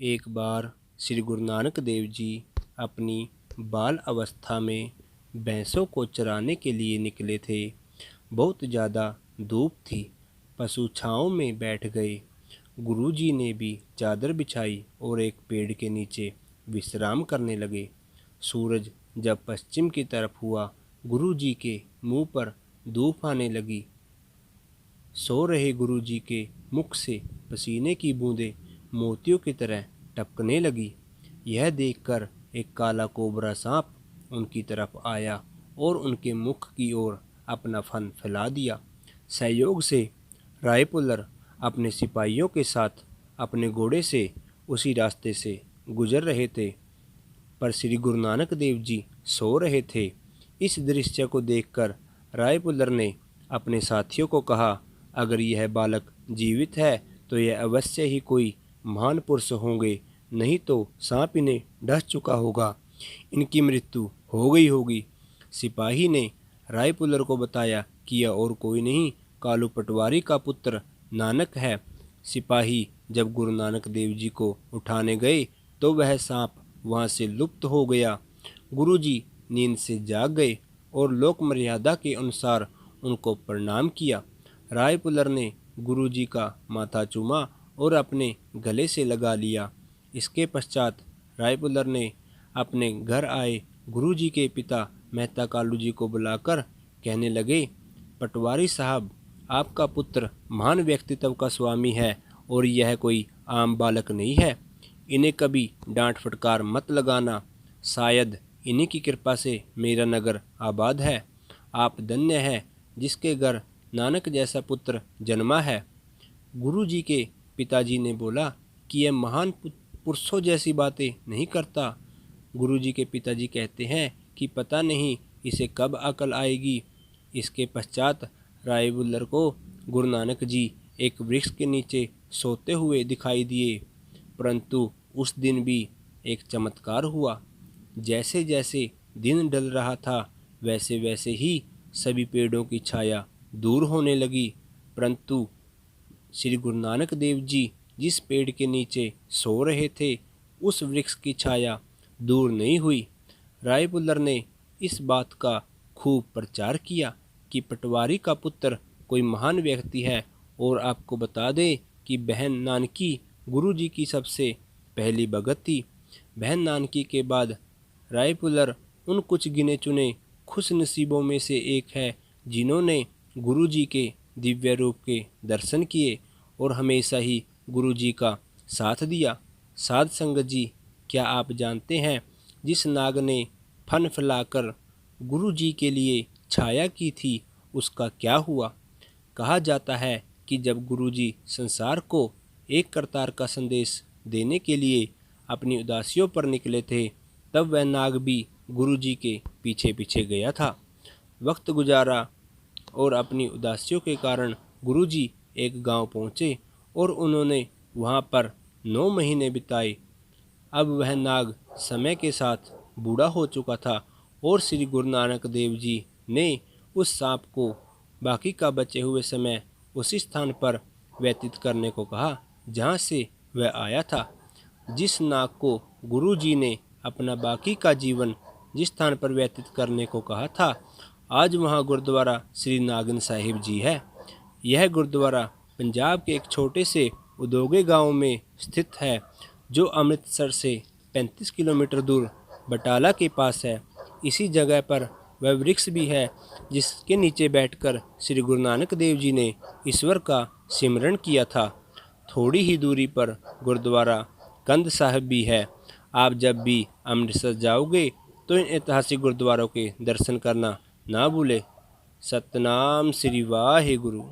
एक बार श्री गुरु नानक देव जी अपनी बाल अवस्था में भैंसों को चराने के लिए निकले थे। बहुत ज़्यादा धूप थी। पशु छाँव में बैठ गए। गुरुजी ने भी चादर बिछाई और एक पेड़ के नीचे विश्राम करने लगे। सूरज जब पश्चिम की तरफ हुआ, गुरुजी के मुंह पर धूप आने लगी। सो रहे गुरुजी के मुख से पसीने की बूंदें मोतियों की तरह टपकने लगी। यह देखकर एक काला कोबरा सांप उनकी तरफ आया और उनके मुख की ओर अपना फन फैला दिया। सहयोग से रायपुलर अपने सिपाहियों के साथ अपने घोड़े से उसी रास्ते से गुजर रहे थे, पर श्री गुरु नानक देव जी सो रहे थे। इस दृश्य को देखकर रायपुलर ने अपने साथियों को कहा, अगर यह बालक जीवित है तो यह अवश्य ही कोई महान पुरुष होंगे, नहीं तो सांप इन्हें डस चुका होगा, इनकी मृत्यु हो गई होगी। सिपाही ने रायपुलर को बताया कि यह और कोई नहीं, कालू पटवारी का पुत्र नानक है। सिपाही जब गुरु नानक देव जी को उठाने गए तो वह सांप वहाँ से लुप्त हो गया। गुरुजी नींद से जाग गए और लोक मर्यादा के अनुसार उनको प्रणाम किया। रायपुलर ने गुरुजी का माथा चूमा और अपने गले से लगा लिया। इसके पश्चात रायपुलर ने अपने घर आए गुरुजी के पिता मेहता कालू जी को बुलाकर कहने लगे, पटवारी साहब, आपका पुत्र महान व्यक्तित्व का स्वामी है और यह कोई आम बालक नहीं है। इन्हें कभी डांट फटकार मत लगाना, शायद इन्हीं की कृपा से मेरा नगर आबाद है। आप धन्य हैं जिसके घर नानक जैसा पुत्र जन्मा है। गुरुजी के पिताजी ने बोला कि यह महान पुरुषों जैसी बातें नहीं करता। गुरुजी के पिताजी कहते हैं कि पता नहीं इसे कब अकल आएगी। इसके पश्चात रायबुल्लर को गुरु नानक जी एक वृक्ष के नीचे सोते हुए दिखाई दिए, परंतु उस दिन भी एक चमत्कार हुआ। जैसे जैसे दिन ढल रहा था वैसे वैसे ही सभी पेड़ों की छाया दूर होने लगी, परंतु श्री गुरु नानक देव जी जिस पेड़ के नीचे सो रहे थे उस वृक्ष की छाया दूर नहीं हुई। रायपुलर ने इस बात का खूब प्रचार किया कि पटवारी का पुत्र कोई महान व्यक्ति है, और आपको बता दें कि बहन नानकी गुरुजी की सबसे पहली भगत थी। बहन नानकी के बाद रायपुलर उन कुछ गिने चुने खुश नसीबों में से एक है जिन्होंने गुरुजी के दिव्य रूप के दर्शन किए और हमेशा ही गुरुजी का साथ दिया। साध संगत जी, क्या आप जानते हैं जिस नाग ने फन फैलाकर गुरुजी के लिए छाया की थी उसका क्या हुआ? कहा जाता है कि जब गुरुजी संसार को एक करतार का संदेश देने के लिए अपनी उदासियों पर निकले थे, तब वह नाग भी गुरुजी के पीछे पीछे गया था। वक्त गुजारा और अपनी उदासियों के कारण गुरुजी एक गांव पहुंचे और उन्होंने वहां पर 9 महीने बिताए। अब वह नाग समय के साथ बूढ़ा हो चुका था और श्री गुरु नानक देव जी ने उस सांप को बाकी का बचे हुए समय उसी स्थान पर व्यतीत करने को कहा जहां से वह आया था। जिस नाग को गुरुजी ने अपना बाकी का जीवन जिस स्थान पर व्यतीत करने को कहा था, आज वहां गुरुद्वारा श्री नागन साहिब जी है। यह गुरुद्वारा पंजाब के एक छोटे से उदोगे गांव में स्थित है, जो अमृतसर से 35 किलोमीटर दूर बटाला के पास है। इसी जगह पर वह वृक्ष भी है जिसके नीचे बैठकर श्री गुरु नानक देव जी ने ईश्वर का सिमरन किया था। थोड़ी ही दूरी पर गुरुद्वारा कंद साहिब भी है। आप जब भी अमृतसर जाओगे तो इन ऐतिहासिक गुरुद्वारों के दर्शन करना ना भूलें। सतनाम श्री वाहे गुरु।